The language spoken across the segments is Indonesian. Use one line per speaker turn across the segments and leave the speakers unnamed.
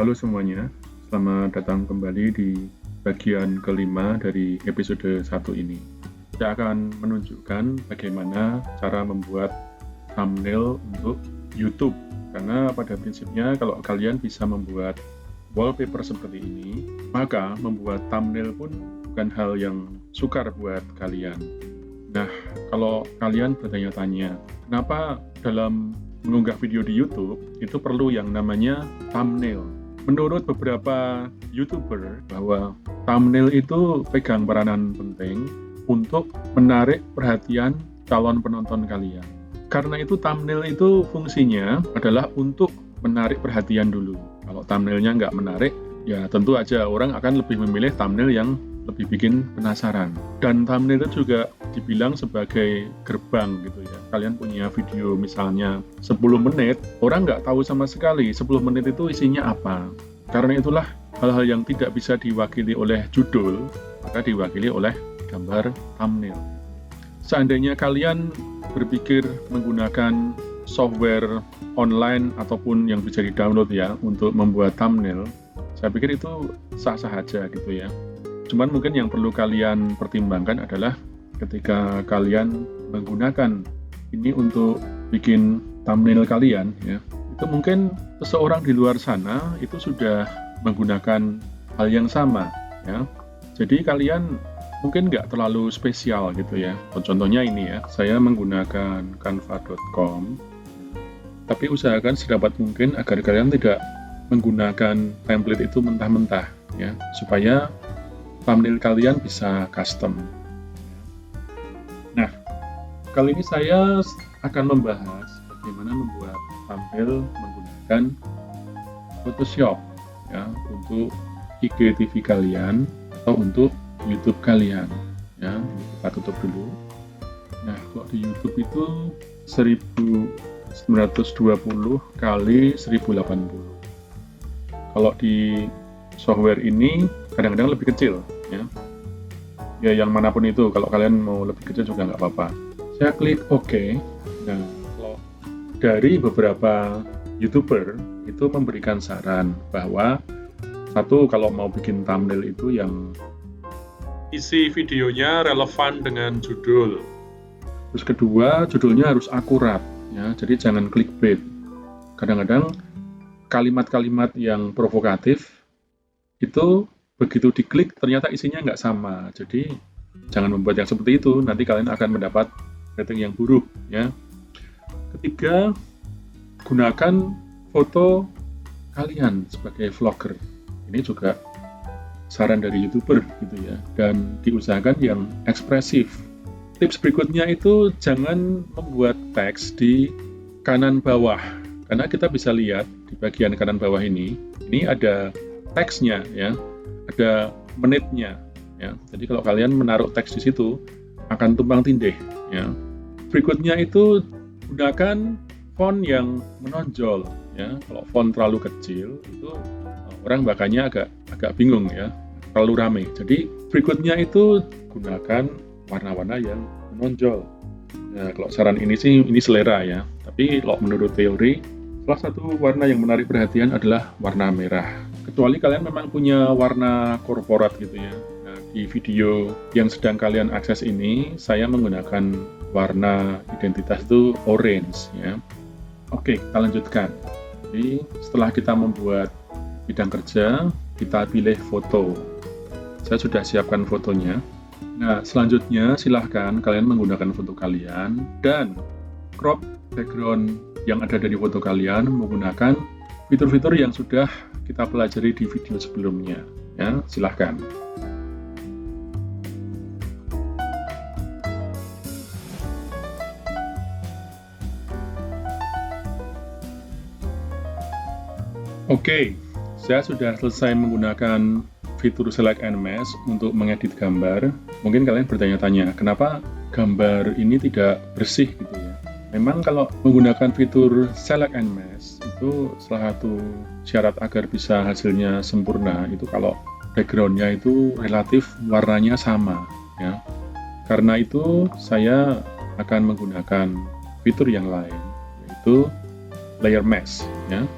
Halo semuanya, selamat datang kembali di bagian kelima dari episode 1 ini. Saya akan menunjukkan bagaimana cara membuat thumbnail untuk YouTube. Karena pada prinsipnya kalau kalian bisa membuat wallpaper seperti ini, maka membuat thumbnail pun bukan hal yang sukar buat kalian. Nah, kalau kalian bertanya-tanya, kenapa dalam mengunggah video di YouTube itu perlu yang namanya thumbnail? Menurut beberapa YouTuber, bahwa thumbnail itu pegang peranan penting untuk menarik perhatian calon penonton kalian. Karena itu thumbnail itu fungsinya adalah untuk menarik perhatian dulu. Kalau thumbnailnya nggak menarik, ya tentu aja orang akan lebih memilih thumbnail yang lebih bikin penasaran. Dan thumbnail itu juga dibilang sebagai gerbang gitu ya. Kalian punya video misalnya 10 menit, orang nggak tahu sama sekali 10 menit itu isinya apa. Karena itulah hal-hal yang tidak bisa diwakili oleh judul, maka diwakili oleh gambar thumbnail. Seandainya kalian berpikir menggunakan software online ataupun yang bisa di-download ya untuk membuat thumbnail, saya pikir itu sah-sah aja gitu ya. Cuman mungkin yang perlu kalian pertimbangkan adalah ketika kalian menggunakan ini untuk bikin thumbnail kalian ya, itu mungkin seseorang di luar sana itu sudah menggunakan hal yang sama ya. Jadi kalian mungkin nggak terlalu spesial gitu ya. Contohnya ini ya, saya menggunakan canva.com, tapi usahakan sedapat mungkin agar kalian tidak menggunakan template itu mentah-mentah ya, supaya thumbnail kalian bisa custom. Nah, kali ini saya akan membahas bagaimana membuat thumbnail menggunakan Photoshop ya, untuk IGTV kalian atau untuk YouTube kalian ya. Kita tutup dulu. Nah, kalau di YouTube itu 1920 kali 1080. Kalau di software ini kadang-kadang lebih kecil ya. Ya yang manapun itu, kalau kalian mau lebih kecil juga nggak apa-apa. Saya klik OK. Nah, kalau dari beberapa YouTuber itu memberikan saran bahwa satu, kalau mau bikin thumbnail itu yang isi videonya relevan dengan judul. Terus kedua, judulnya harus akurat ya. Jadi jangan clickbait. Kadang-kadang kalimat-kalimat yang provokatif itu begitu diklik ternyata isinya nggak sama. Jadi jangan membuat yang seperti itu, nanti kalian akan mendapat rating yang buruk ya. Ketiga, gunakan foto kalian sebagai vlogger. Ini juga saran dari YouTuber gitu ya, dan diusahakan yang ekspresif. Tips berikutnya itu jangan membuat teks di kanan bawah, karena kita bisa lihat di bagian kanan bawah ini ada teksnya ya, ada menitnya ya. Jadi kalau kalian menaruh teks di situ akan tumpang tindih ya. Berikutnya itu gunakan font yang menonjol ya. Kalau font terlalu kecil itu orang bacanya agak bingung ya, terlalu ramai. Jadi berikutnya itu gunakan warna-warna yang menonjol. Nah, kalau saran ini sih ini selera ya. Tapi kalau menurut teori, salah satu warna yang menarik perhatian adalah warna merah. Kecuali kalian memang punya warna korporat gitu ya. Nah, di video yang sedang kalian akses ini, saya menggunakan warna identitas itu orange ya. Oke, kita lanjutkan. Jadi setelah kita membuat bidang kerja, kita pilih foto. Saya sudah siapkan fotonya. Nah, selanjutnya silahkan kalian menggunakan foto kalian dan crop background yang ada dari foto kalian menggunakan fitur-fitur yang sudah kita pelajari di video sebelumnya ya, silahkan. Oke, saya sudah selesai menggunakan fitur Select and Mesh untuk mengedit gambar. Mungkin kalian bertanya-tanya, kenapa gambar ini tidak bersih gitu ya? Memang kalau menggunakan fitur Select and Mesh itu salah satu syarat agar bisa hasilnya sempurna itu kalau backgroundnya itu relatif warnanya sama ya. Karena itu saya akan menggunakan fitur yang lain, yaitu Layer Mesh ya.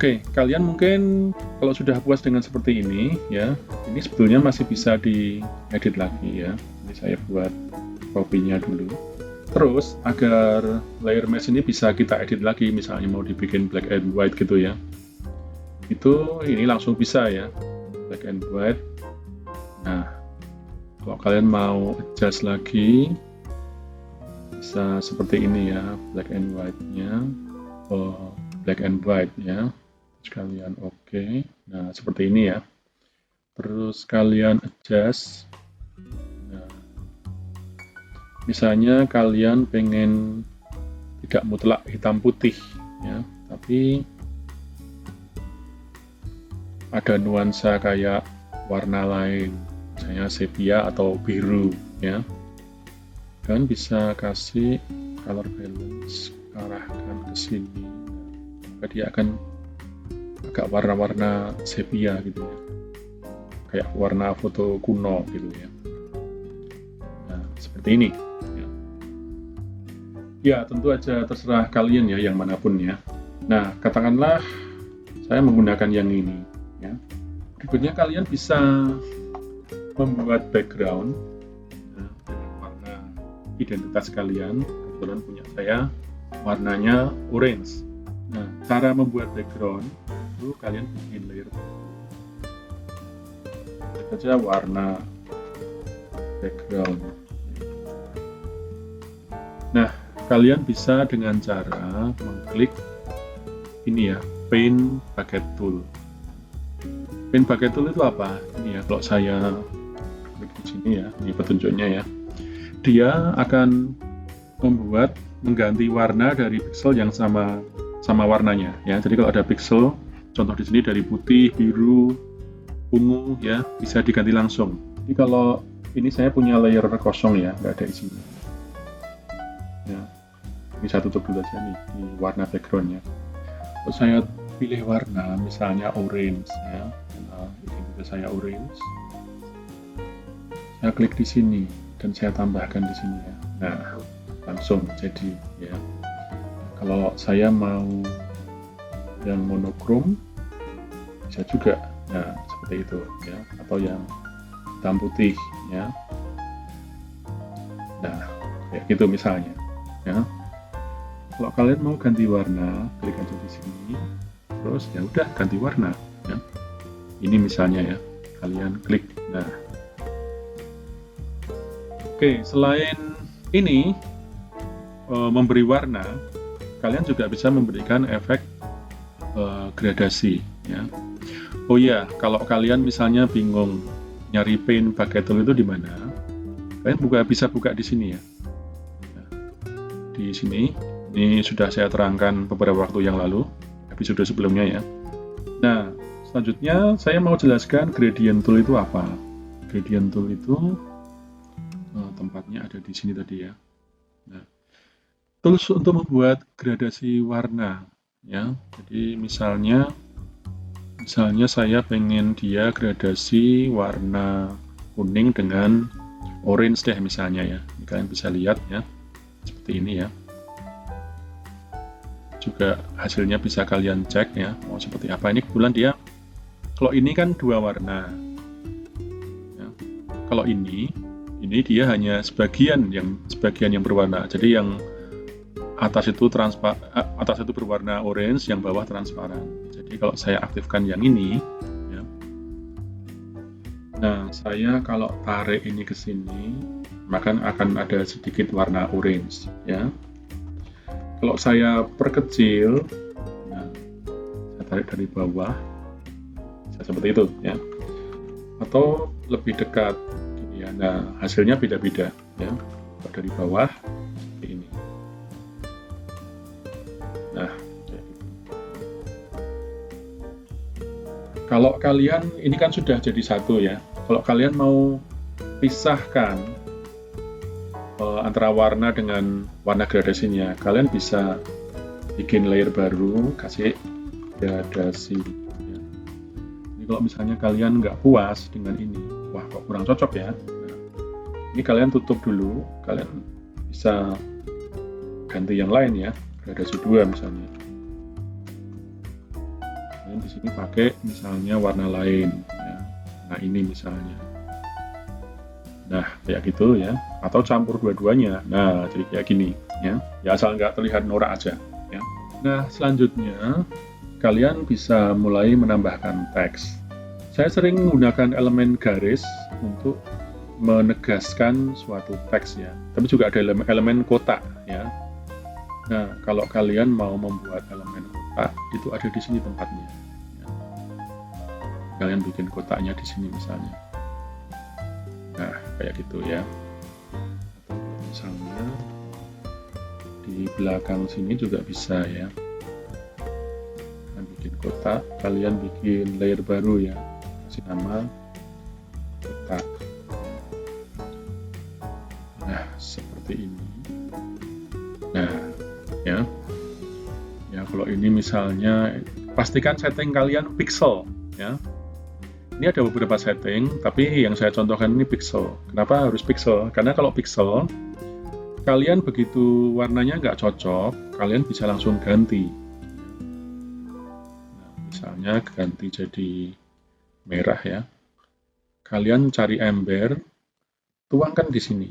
Oke, kalian mungkin kalau sudah puas dengan seperti ini ya, ini sebetulnya masih bisa diedit lagi ya. Ini saya buat copy-nya dulu. Terus agar layer mesh ini bisa kita edit lagi, misalnya mau dibikin black and white gitu ya. Itu ini langsung bisa ya, black and white. Nah, kalau kalian mau adjust lagi, bisa seperti ini ya, black and white-nya. Black and white ya. Terus kalian oke. Nah, seperti ini ya. Terus kalian adjust. Nah, misalnya kalian pengen tidak mutlak hitam putih ya, tapi ada nuansa kayak warna lain, misalnya sepia atau biru ya. Kalian bisa kasih color balance, arahkan ke sini, maka dia akan agak warna-warna sepia gitu ya, kayak warna foto kuno gitu ya. Nah, seperti ini ya. Ya, tentu aja terserah kalian ya, yang manapun ya. Nah, katakanlah saya menggunakan yang ini ya. Berikutnya kalian bisa membuat background ya, dengan warna identitas kalian. Kebetulan punya saya warnanya orange. Nah, cara membuat background itu kalian bikin layer saja warna background. Nah, kalian bisa dengan cara mengklik ini ya, paint bucket tool. Paint bucket tool itu apa? Ini ya, kalau saya klik di sini ya, ini petunjuknya ya. Dia akan mengganti warna dari pixel yang sama warnanya ya. Jadi kalau ada pixel, contoh di sini dari putih, biru, ungu ya, bisa diganti langsung. Jadi kalau ini saya punya layer kosong ya, nggak ada isinya. Ya, ini saya tutup dulu aja nih di warna backgroundnya. Terus saya pilih warna, misalnya orange ya. Nah, ini saya orange. Saya klik di sini dan saya tambahkan di sini ya. Nah, langsung jadi ya. Kalau saya mau yang monokrom bisa juga, nah seperti itu ya, atau yang hitam putih ya. Nah, kayak gitu misalnya ya. Kalau kalian mau ganti warna, klik aja di sini, terus ya udah ganti warna ya. Ini misalnya ya, kalian klik. Nah, oke, selain ini memberi warna, kalian juga bisa memberikan efek gradasi ya. Oh iya, kalau kalian misalnya bingung nyari paint bucket tool itu di mana, kalian bisa buka di sini ya. Nah, di sini, ini sudah saya terangkan beberapa waktu yang lalu, episode sebelumnya ya. Nah, selanjutnya saya mau jelaskan gradient tool itu apa. Gradient tool itu tempatnya ada di sini tadi ya. Nah, tools untuk membuat gradasi warna ya. Jadi misalnya saya pengen dia gradasi warna kuning dengan orange deh misalnya ya. Ini kalian bisa lihat ya, seperti ini ya. Juga hasilnya bisa kalian cek ya, mau seperti apa. Ini kebetulan dia, kalau ini kan dua warna ya. Kalau ini dia hanya sebagian yang berwarna. Jadi yang atas itu berwarna orange, yang bawah transparan. Jadi kalau saya aktifkan yang ini ya. Nah, saya kalau tarik ini ke sini, maka akan ada sedikit warna orange ya. Kalau saya perkecil, nah, saya tarik dari bawah, bisa seperti itu ya. Atau lebih dekat gini ya. Nah, hasilnya beda-beda ya. Kalau dari bawah seperti ini. Nah, kalau kalian ini kan sudah jadi satu ya. Kalau kalian mau pisahkan antara warna dengan warna gradasinya, kalian bisa bikin layer baru, kasih gradasi ya. Ini kalau misalnya kalian nggak puas dengan ini, wah kok kurang cocok ya. Nah, ini kalian tutup dulu, kalian bisa ganti yang lain ya, gradasi 2 misalnya. Kalian di sini pakai misalnya warna lain, ya. Nah ini misalnya. Nah kayak gitu ya, atau campur dua-duanya. Nah jadi kayak gini ya. Ya asal nggak terlihat norak aja. Ya. Nah selanjutnya kalian bisa mulai menambahkan teks. Saya sering menggunakan elemen garis untuk menegaskan suatu teks ya. Tapi juga ada elemen kotak ya. Nah, kalau kalian mau membuat elemen kotak, itu ada di sini tempatnya. Ya. Kalian bikin kotaknya di sini misalnya. Nah, kayak gitu ya. Atau misalnya di belakang sini juga bisa ya. Kalian bikin kotak, kalian bikin layer baru ya. Kasih nama kotak. Nah, seperti ini. Nah, ya kalau ini misalnya pastikan setting kalian pixel ya. Ini ada beberapa setting, tapi yang saya contohkan ini pixel. Kenapa harus pixel? Karena kalau pixel kalian begitu warnanya nggak cocok, kalian bisa langsung ganti. Nah, misalnya ganti jadi merah ya, kalian cari ember, tuangkan di sini,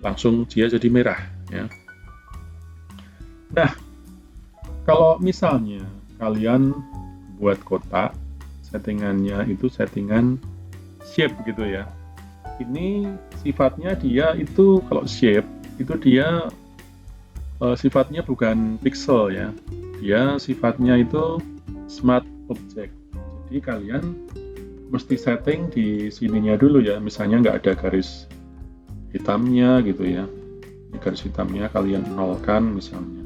langsung dia jadi merah ya. Nah, kalau misalnya kalian buat kotak, settingannya itu settingan shape gitu ya. Ini sifatnya dia itu kalau shape itu dia sifatnya bukan pixel ya. Dia sifatnya itu smart object. Jadi kalian mesti setting di sininya dulu ya. Misalnya nggak ada garis hitamnya gitu ya. Ini garis hitamnya kalian nolkan misalnya.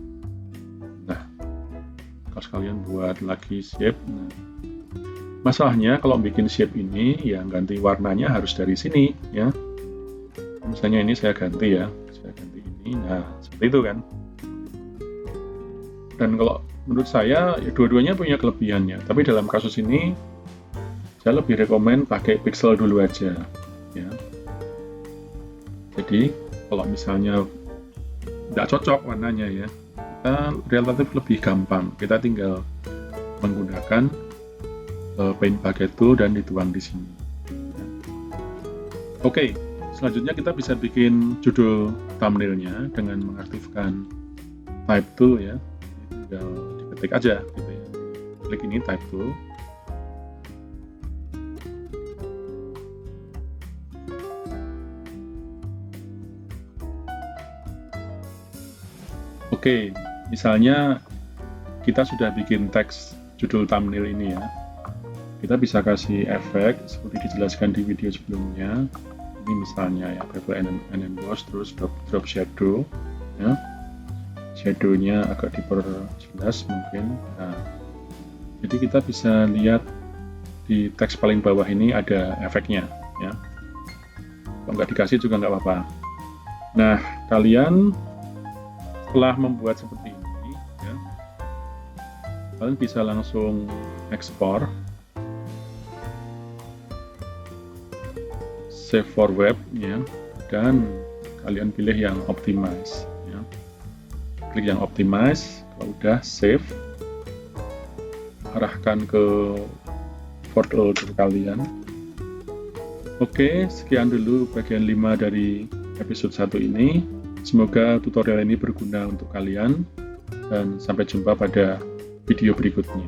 Kalian buat lagi shape. Nah, masalahnya kalau bikin shape ini ya ganti warnanya harus dari sini ya. Misalnya ini saya ganti ya, saya ganti ini. Nah seperti itu kan. Dan kalau menurut saya ya dua-duanya punya kelebihannya. Tapi dalam kasus ini saya lebih rekomen pakai pixel dulu aja ya. Jadi kalau misalnya tidak cocok warnanya ya, relatif lebih gampang. Kita tinggal menggunakan paint bucket tool dan dituang di sini. Oke, selanjutnya kita bisa bikin judul thumbnailnya dengan mengaktifkan type tool ya. Tinggal diketik aja gitu ya. Klik ini type tool. Oke, misalnya kita sudah bikin teks judul thumbnail ini ya. Kita bisa kasih efek seperti dijelaskan di video sebelumnya. Ini misalnya ya, bevel and emboss, terus drop shadow ya. Shadownya agak diperjelas mungkin. Nah, jadi kita bisa lihat di teks paling bawah ini ada efeknya ya. Kalau nggak dikasih juga nggak apa-apa. Nah, kalian setelah membuat seperti ini ya, kalian bisa langsung ekspor, save for web ya, dan kalian pilih yang optimize ya. Klik yang optimize, kalau udah save, arahkan ke folder kalian. Oke, sekian dulu bagian 5 dari episode 1 ini. Semoga tutorial ini berguna untuk kalian dan sampai jumpa pada video berikutnya.